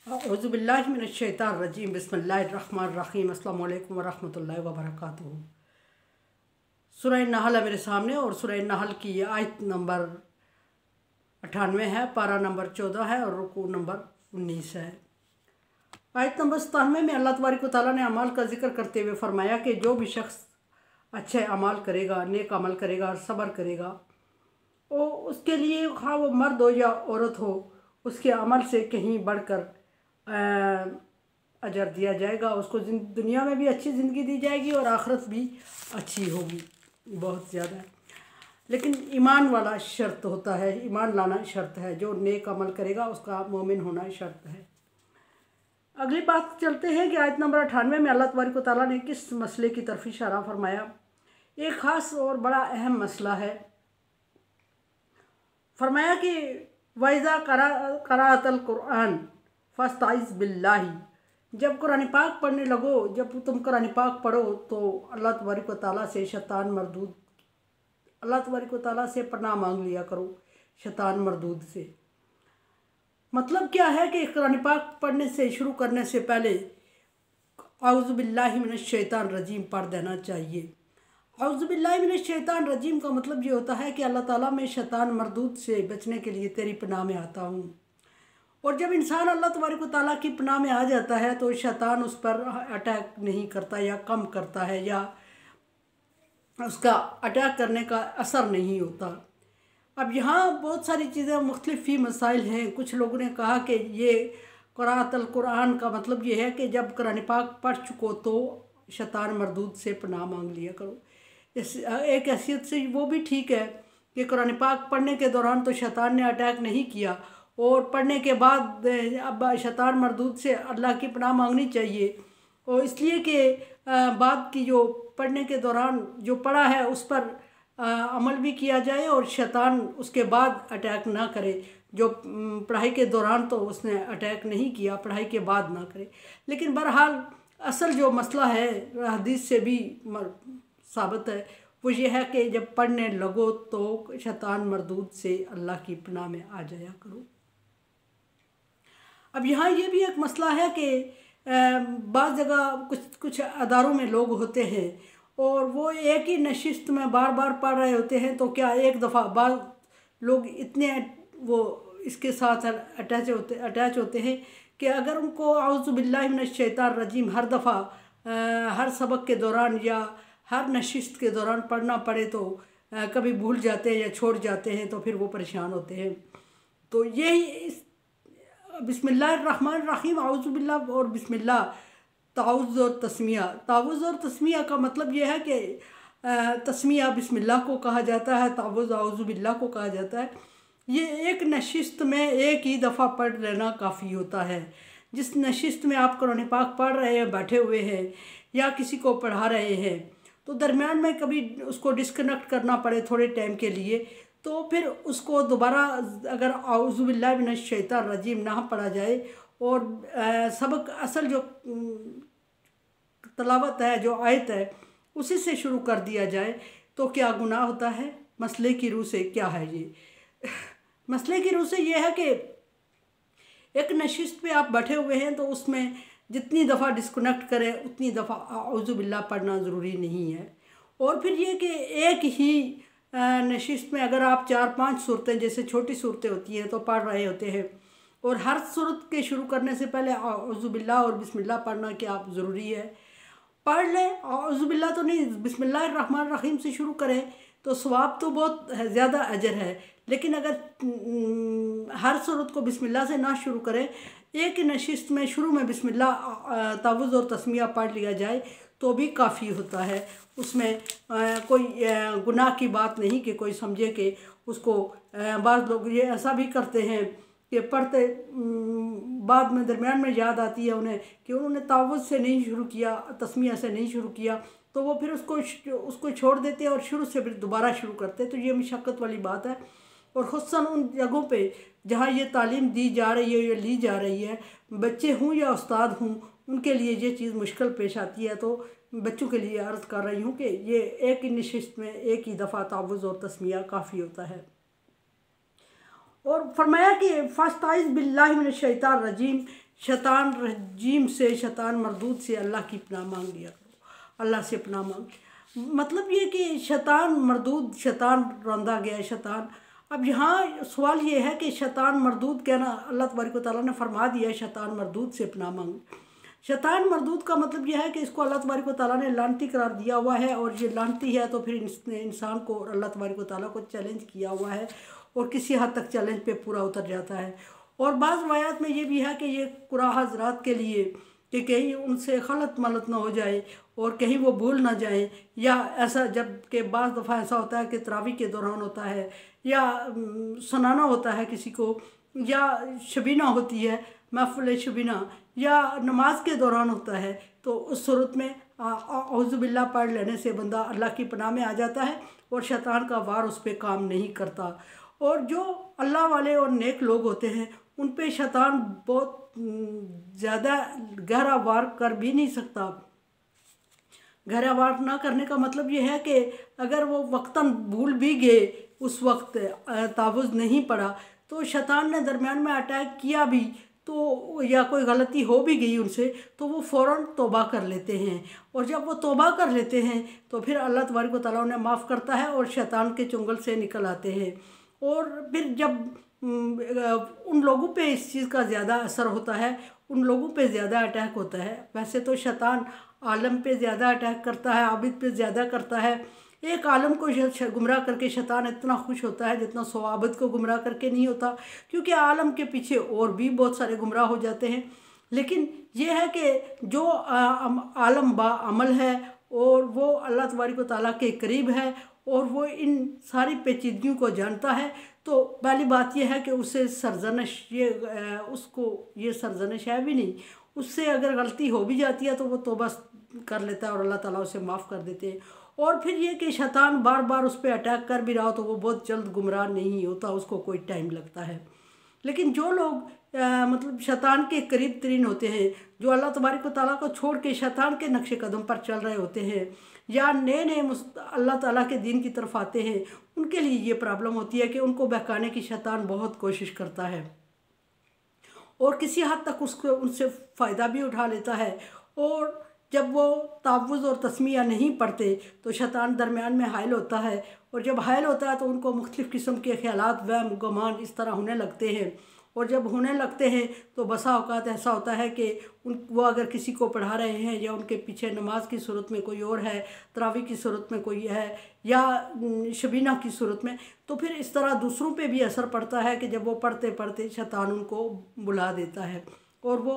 औज़ुबिल्लाहि मिनश्शैतानिर्रजीम बिस्मिल्लाहिर्रहमानिर्रहीम अस्सलामु अलैकुम वरहमतुल्लाहि वबरकातुहू। सूरह नहल है मेरे सामने और सूरह नहल की आयत नंबर 98 है, पारा नंबर 14 है और रुकू नंबर 19 है। आयत नंबर 97 में अल्लाह तबारक व तआला ने अमाल का जिक्र करते हुए फरमाया कि जो भी शख्स अच्छे अमाल करेगा, नेक अमल करेगा और सब्र करेगा, वो उसके लिए हाँ वो मर्द हो या औरत हो, उसके अमल से कहीं बढ़कर अजर दिया जाएगा। उसको दुनिया में भी अच्छी ज़िंदगी दी जाएगी और आखिरत भी अच्छी होगी बहुत ज़्यादा। लेकिन ईमान वाला शर्त होता है, ईमान लाना शर्त है। जो नेक अमल करेगा उसका मोमिन होना शर्त है। अगली बात चलते हैं कि आयत नंबर 98 में अल्लाह तबारक व तआला ने किस मसले की तरफ इशारा फरमाया। एक ख़ास और बड़ा अहम मसला है। फरमाया कि वाइज़ा क़राअतल कुरान फ़स्तइज़ बिल्लाहि, जब कुरान पाक पढ़ने लगो, जब तुम कुरान पाक पढ़ो तो अल्लाह तबारक व तआला से शैतान मरदूद, अल्लाह तबारक व तआला से पनाह मांग लिया करो शैतान मरदूद से। मतलब क्या है कि कुरान पाक पढ़ने से शुरू करने से पहले औज़ुबिल्लाहि मिनश्शैतानिर्रजीम पढ़ देना चाहिए। औज़ुबिल्लाहि मिनश्शैतानिर्रजीम का मतलब ये होता है कि अल्लाह ताला मैं शैतान मरदूद से बचने के लिए तेरी पनाह में आता हूँ। और जब इंसान अल्लाह तबारक व तआला की पनाह में आ जाता है तो शैतान उस पर अटैक नहीं करता या कम करता है, या उसका अटैक करने का असर नहीं होता। अब यहाँ बहुत सारी चीज़ें मुख्तलिफ ही मसाइल हैं। कुछ लोगों ने कहा कि ये क़राअतल कुरान का मतलब ये है कि जब कुरान पाक पढ़ चुको तो शैतान मरदूद से पनाह मांग लिया करो। इस एक हैसियत से वो भी ठीक है कि कुरान पाक पढ़ने के दौरान तो शैतान ने अटैक नहीं किया, और पढ़ने के बाद अब शैतान मरदूद से अल्लाह की पनाह मांगनी चाहिए। और इसलिए कि बाद की जो पढ़ने के दौरान जो पढ़ा है उस पर अमल भी किया जाए और शैतान उसके बाद अटैक ना करे। जो पढ़ाई के दौरान तो उसने अटैक नहीं किया, पढ़ाई के बाद ना करे। लेकिन बहरहाल असल जो मसला है हदीस से भी साबित है, वो ये है कि जब पढ़ने लगो तो शैतान मरदूद से अल्लाह की पनाह में आ जाया करो। अब यहाँ ये भी एक मसला है कि बाज़ जगह कुछ अदारों में लोग होते हैं और वो एक ही नशिस्त में बार बार पढ़ रहे होते हैं, तो क्या एक दफ़ा बाज़ लोग इतने वो इसके साथ अटैच होते हैं कि अगर उनको औज़ुबिल्लाहि मिनश्शैतानिर्रजीम हर दफ़ा हर सबक के दौरान या हर नशिस्त के दौरान पढ़ना पड़े तो कभी भूल जाते हैं या छोड़ जाते हैं, तो फिर वो परेशान होते हैं। तो यही बिस्मिल्लाहिर्रहमानिर्रहीम औज़ुबिल्लाह और बिस्मिल्लाह ताउज़ और तस्मिया। ताउज़ और तस्मिया का मतलब यह है कि तस्मिया बिस्मिल्लाह को कहा जाता है, ताउज़ औज़ुबिल्लाह को कहा जाता है। ये एक नशिस्त में एक ही दफ़ा पढ़ लेना काफ़ी होता है। जिस नशिस्त में आप कुरान पाक पढ़ रहे हैं, बैठे हुए हैं या किसी को पढ़ा रहे हैं, तो दरमियान में कभी उसको डिस्कनेक्ट करना पड़े थोड़े टाइम के लिए, तो फिर उसको दोबारा अगर औज़ुबिल्लाहि मिनश्शैतानिर्रजीम ना पढ़ा जाए और सबक असल जो तलावत है, जो आयत है, उसी से शुरू कर दिया जाए तो क्या गुनाह होता है? मसले की रूह से क्या है ये? मसले की रूह से ये है कि एक नशिस्त पे आप बैठे हुए हैं तो उसमें जितनी दफ़ा डिस्कनेक्ट करें उतनी दफ़ा औज़ुबिल्लाह पढ़ना ज़रूरी नहीं है। और फिर ये कि एक ही नशिस्त में अगर आप 4-5 सूरतें, जैसे छोटी सूरतें होती हैं, तो पढ़ रहे होते हैं और हर सूरत के शुरू करने से पहले औज़ुबिल्लाह और बिस्मिल्लाह पढ़ना क्या ज़रूरी है? पढ़ लें, औज़ुबिल्लाह तो नहीं, बिस्मिल्लाहिर्रहमानिर्रहीम से शुरू करें तो सवाब तो बहुत ज़्यादा अजर है। लेकिन अगर हर सूरत को बिस्मिल्लाह से ना शुरू करें, एक नशिस्त में शुरू में बिस्मिल्लाह तावुज़ और तस्मिया पढ़ लिया जाए तो भी काफ़ी होता है। उसमें कोई गुनाह की बात नहीं कि कोई समझे कि उसको बाज़ लोग ये ऐसा भी करते हैं कि पढ़ते बाद में दरमियान में याद आती है उन्हें कि उन्होंने तावुज़ से नहीं शुरू किया, तस्मिया से नहीं शुरू किया, तो वो फिर उसको छोड़ देते हैं और शुरू से फिर दोबारा शुरू करते हैं। तो ये मशक्क़त वाली बात है। और ख़ुसूसन उन जगहों पे जहाँ ये तालीम दी जा रही है या ली जा रही है, बच्चे हों या उस्ताद हों, उनके लिए ये चीज़ मुश्किल पेश आती है। तो बच्चों के लिए अर्ज़ कर रही हूँ कि ये एक ही नशिस्त में एक ही दफ़ा तावुज़ और तस्मिया काफ़ी होता है। और फरमाया कि फ़स्तइज़ बिल्लाहि मिनश्शैतानिर्रजीम, शैतान रजीम से, शैतान मरदूद से अल्लाह की पनाह मांग लिया करो, अल्लाह से पनाह मांग। मतलब ये कि शैतान मरदूद, शैतान रौंदा गया शैतान। अब यहाँ सवाल ये है कि शैतान मरदूद कहना, अल्लाह तबारक व तआला ने फरमा दिया है शैतान मरदूद से पनाह मांग। शैतान मरदूद का मतलब यह है कि इसको अल्लाह तबारक व तआला ने लानती करार दिया हुआ है, और ये लानती है तो फिर इसने इंसान को और अल्लाह तबारक व तआला को चैलेंज किया हुआ है, और किसी हद तक चैलेंज पे पूरा उतर जाता है। और बाज़ रवायात में ये भी है कि ये कुराह हज़रात के लिए कि कहीं उनसे खलत मलत ना हो जाए और कहीं वो भूल ना जाए, या ऐसा जब के बाज़ दफ़ा ऐसा होता है कि तरावी के दौरान होता है, या सुनाना होता है किसी को, या शबीना होती है, महफ़िल शबीना, या नमाज के दौरान होता है, तो उस सूरत में औज़ु बिल्लाह पढ़ लेने से बंदा अल्लाह की पनाह में आ जाता है और शैतान का वार उस पर काम नहीं करता। और जो अल्लाह वाले और नेक लोग होते हैं उन पे शैतान बहुत ज़्यादा गहरा वार कर भी नहीं सकता। गहरा वार ना करने का मतलब ये है कि अगर वो वक्तन भूल भी गए, उस वक्त तावुज़ नहीं पड़ा, तो शैतान ने दरमियान में अटैक किया भी तो, या कोई गलती हो भी गई उनसे, तो वो फ़ौरन तौबा कर लेते हैं। और जब वो तौबा कर लेते हैं तो फिर अल्लाह तबारक व तआला उन्हें माफ़ करता है और शैतान के चुंगल से निकल आते हैं। और फिर जब उन लोगों पे इस चीज़ का ज़्यादा असर होता है, उन लोगों पे ज़्यादा अटैक होता है। वैसे तो शैतान आलम पे ज़्यादा अटैक करता है, आबिद पे ज़्यादा करता है। एक आलम को गुमराह करके शैतान इतना खुश होता है जितना 100 आबिद को गुमराह करके नहीं होता, क्योंकि आलम के पीछे और भी बहुत सारे गुमराह हो जाते हैं। लेकिन ये है कि जो आलम बा अमल है और वो अल्लाह तबारक व तआला के करीब है और वो इन सारी पेचीदगियों को जानता है, तो पहली बात यह है कि उसे सरजनश, ये उसको ये सरजनश है भी नहीं। उससे अगर गलती हो भी जाती है तो वो तौबा कर लेता है और अल्लाह ताला उसे माफ़ कर देते हैं। और फिर ये कि शैतान बार बार उस पर अटैक कर भी रहा हो तो वो बहुत जल्द गुमराह नहीं होता, उसको कोई टाइम लगता है। लेकिन जो लोग मतलब शैतान के करीब तरीन होते हैं, जो अल्लाह तबारक व तआला को छोड़ के शैतान के नक्शे कदम पर चल रहे होते हैं, या नए नए अल्लाह ताला के दीन की तरफ आते हैं, उनके लिए ये प्रॉब्लम होती है कि उनको बहकाने की शैतान बहुत कोशिश करता है और किसी हद तक उसको उनसे फ़ायदा भी उठा लेता है। और जब वो तावुज़ और तस्मिया नहीं पढ़ते तो शैतान दरमियान में हायल होता है, और जब हायल होता है तो उनको मुख्तलिफ़ किस्म के ख़यालात, वहम, गुमान इस तरह होने लगते हैं। और जब होने लगते हैं तो बसा औक़ात ऐसा होता है कि वो अगर किसी को पढ़ा रहे हैं, या उनके पीछे नमाज की सूरत में कोई और है, तरावी की सूरत में कोई है, या शबीना की सूरत में, तो फिर इस तरह दूसरों पे भी असर पड़ता है कि जब वो पढ़ते पढ़ते शैतान उनको बुला देता है। और वो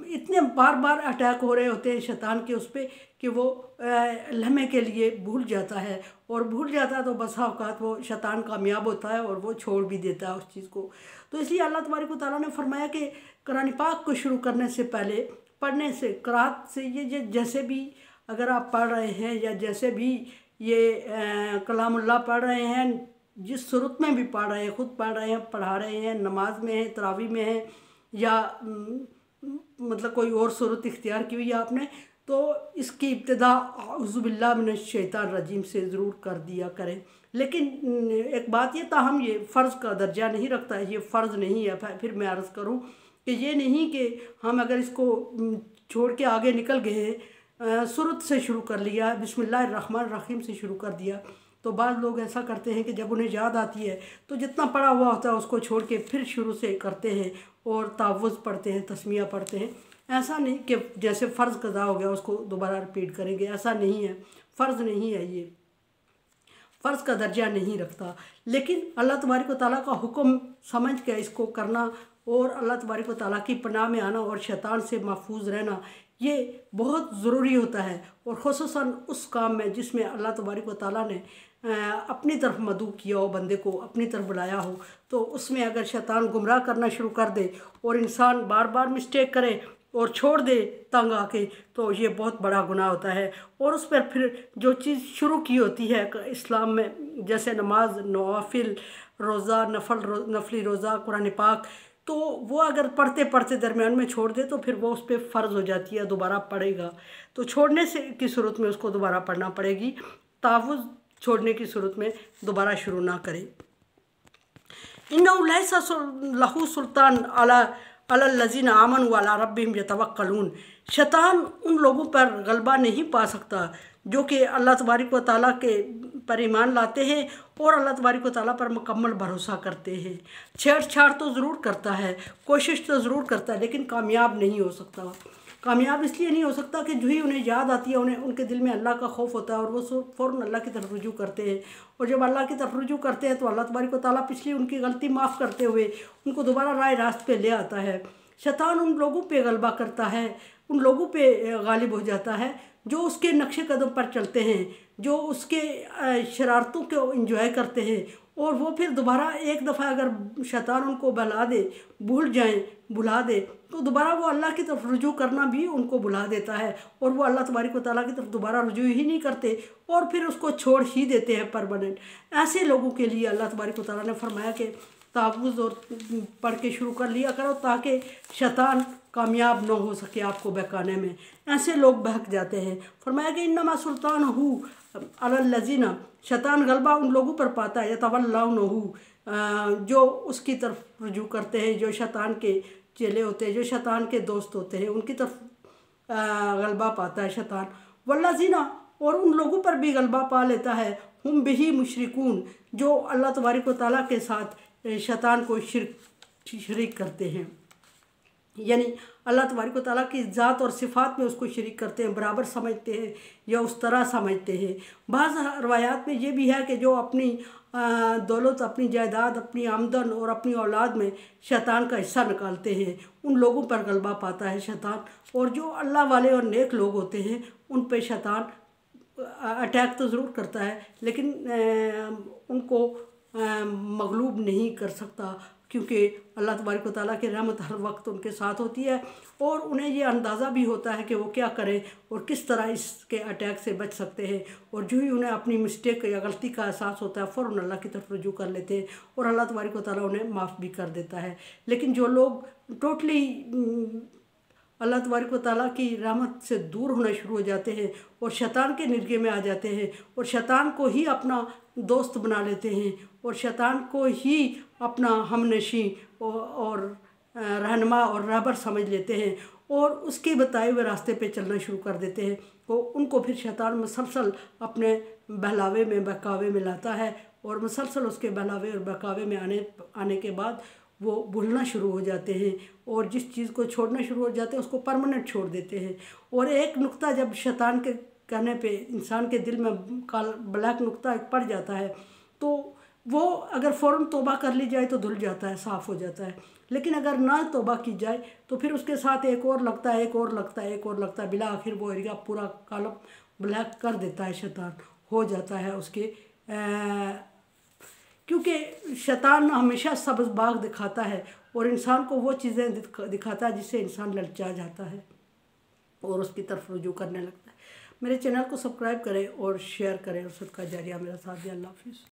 इतने बार बार अटैक हो रहे होते हैं शैतान के उस पर कि वो लम्हे के लिए भूल जाता है, और भूल जाता है तो बसा औक़ात वो शैतान कामयाब होता है और वो छोड़ भी देता है उस चीज़ को। तो इसलिए अल्लाह तबारक व तआला ने फरमाया कि कुरान पाक को शुरू करने से पहले, पढ़ने से, क़राअत से, ये जैसे भी अगर आप पढ़ रहे हैं, या जैसे भी ये कलामुल्लाह पढ़ रहे हैं, जिस सूरत में भी पढ़ रहे हैं, ख़ुद पढ़ रहे हैं, पढ़ा रहे हैं, नमाज में है, तरावी में है, या मतलब कोई और सूरत इख्तियार की हुई है आपने, तो इसकी इब्तिदा औज़ु बिल्लाहि मिनश शैतानिर रजीम से ज़रूर कर दिया करें। लेकिन एक बात ये, ताहम ये फ़र्ज़ का दर्जा नहीं रखता है, ये फ़र्ज़ नहीं है। फिर मैं अर्ज़ करूँ कि ये नहीं कि हम अगर इसको छोड़ के आगे निकल गए, सूरत से शुरू कर लिया, बिस्मिल्लाहिर्रहमानिर्रहीम से शुरू कर दिया, तो बाद लोग ऐसा करते हैं कि जब उन्हें याद आती है तो जितना पढ़ा हुआ होता है उसको छोड़ के फिर शुरू से करते हैं और तावुज़ पढ़ते हैं, तस्मिया पढ़ते हैं। ऐसा नहीं कि जैसे फ़र्ज़ कज़ा हो गया उसको दोबारा रिपीट करेंगे, ऐसा नहीं है। फ़र्ज़ नहीं है, ये फ़र्ज़ का दर्जा नहीं रखता। लेकिन अल्लाह तबारक व तआला का हुक्म समझ के इसको करना और अल्लाह तबारक व तआला की पनाह में आना और शैतान से महफूज रहना, ये बहुत ज़रूरी होता है। और ख़ुसूसन उस काम में जिसमें अल्लाह तबारक व तआला ने अपनी तरफ मदऊ किया हो, बंदे को अपनी तरफ बुलाया हो, तो उसमें अगर शैतान गुमराह करना शुरू कर दे और इंसान बार बार मिस्टेक करे और छोड़ दे तंग आके, तो ये बहुत बड़ा गुनाह होता है। और उस पर फिर जो चीज़ शुरू की होती है इस्लाम में, जैसे नमाज, नवाफिल, रोज़ा, नफली रोज़ा, कुरान पाक, तो वो अगर पढ़ते पढ़ते दरमियान में छोड़ दे तो फिर वो उस पर फ़र्ज़ हो जाती है, दोबारा पढ़ेगा। तो छोड़ने से की सूरत में उसको दोबारा पढ़ना पड़ेगी, तावुज़ छोड़ने की सूरत में दोबारा शुरू ना करे। इन्नहु लैसा लहू सुल्तान अला अलल्लज़ीना आमनू व अला रब्बिहिम यतवक्कलून। शैतान उन लोगों पर गलबा नहीं पा सकता जो कि अल्लाह तबारक व तआला के पर ईमान लाते हैं और अल्लाह तबारक व तआला पर मुकम्मल भरोसा करते हैं। छेड़छाड़ तो ज़रूर करता है, कोशिश तो ज़रूर करता है, लेकिन कामयाब नहीं हो सकता। कामयाब इसलिए नहीं हो सकता कि जो ही उन्हें याद आती है, उन्हें उनके दिल में अल्लाह का खौफ होता है और वो फ़ौरन अल्लाह की तरफ रुजू करते हैं। और जब अल्लाह की तरफ रुजू करते हैं तो अल्लाह तबारक व तआला पिछली उनकी गलती माफ़ करते हुए उनको दोबारा राह रास्त पे ले आता है। शैतान उन लोगों पे गलबा करता है, उन लोगों पे गालिब हो जाता है जो उसके नक्शे कदम पर चलते हैं, जो उसके शरारतों को इंजॉय करते हैं। और वो फिर दोबारा एक दफ़ा अगर शैतान उनको बहला दे, भूल जाएं, भुला दे, तो दोबारा वो अल्लाह की तरफ रुजू करना भी उनको भुला देता है और वो अल्लाह तबारक व तआला की तरफ दोबारा रुजू ही नहीं करते और फिर उसको छोड़ ही देते हैं परमानेंट। ऐसे लोगों के लिए अल्लाह तबारक व तआला ने फरमाया कि तावुज़ और पढ़ के शुरू कर लिया करो ताकि शैतान कामयाब न हो सके आपको बहकाने में। ऐसे लोग बहक जाते हैं। फरमाया कि इन्नमा सुल्तानहु अलल्लज़ीना, शैतान गलबा उन लोगों पर पाता है यतवल्लौनहु, जो उसकी तरफ रुजू करते हैं, जो शैतान के चेले होते हैं, जो शैतान के दोस्त होते हैं, उनकी तरफ गलबा पाता है शैतान। वल्लज़ीना, और उन लोगों पर भी गलबा पा लेता है, हुम बिही मुशरिकून, जो अल्लाह तबारक व तआला के साथ शैतान को शरीक करते हैं, यानी अल्लाह तबारक व तआला की ज़ात और सिफ़ात में उसको शरीक करते हैं, बराबर समझते हैं या उस तरह समझते हैं। बाज़ रवायात में ये भी है कि जो अपनी दौलत, अपनी जायदाद, अपनी आमदन और अपनी औलाद में शैतान का हिस्सा निकालते हैं, उन लोगों पर गलबा पाता है शैतान। और जो अल्लाह वाले और नेक लोग होते हैं उन पे शैतान अटैक तो ज़रूर करता है, लेकिन उनको मगलूब नहीं कर सकता, क्योंकि अल्लाह तबारक व तआला की रहमत हर वक्त उनके साथ होती है और उन्हें ये अंदाज़ा भी होता है कि वो क्या करें और किस तरह इसके अटैक से बच सकते हैं। और जो ही उन्हें अपनी मिस्टेक या गलती का एहसास होता है फ़ौरन अल्लाह की तरफ रुजू कर लेते हैं और अल्लाह तबारक व तआला उन्हें माफ़ भी कर देता है। लेकिन जो लोग टोटली अल्लाह तबारक व तआला की रहमत से दूर होना शुरू हो जाते हैं और शैतान के निर्गे में आ जाते हैं और शैतान को ही अपना दोस्त बना लेते हैं और शैतान को ही अपना हमनशी और रहनुमा और रहबर समझ लेते हैं और उसके बताए हुए रास्ते पे चलना शुरू कर देते हैं, तो उनको फिर शैतान मुसलसल अपने बहलावे में बहकावे में लाता है और मुसलसल उसके बहलावे और बहकावे में आने के बाद वो भूलना शुरू हो जाते हैं और जिस चीज़ को छोड़ना शुरू हो जाते हैं उसको परमानेंट छोड़ देते हैं। और एक नुक्ता जब शैतान के कहने पे इंसान के दिल में ब्लैक नुक्ता पड़ जाता है तो वो अगर फ़ौरन तौबा कर ली जाए तो धुल जाता है, साफ़ हो जाता है। लेकिन अगर ना तौबा की जाए तो फिर उसके साथ एक और लगता है, एक और लगता है, एक और लगता है, बिला आखिर वो एरिया पूरा कॉलम ब्लैक कर देता है, शैतान हो जाता है उसके। क्योंकि शैतान हमेशा सब्ज़ बाग दिखाता है और इंसान को वो चीज़ें दिखाता है जिससे इंसान ललचा जाता है और उसकी तरफ रुजू करने लगता है। मेरे चैनल को सब्सक्राइब करें और शेयर करें और सदका जारिया मेरा साथ दिया। अल्लाह हाफ़िज़।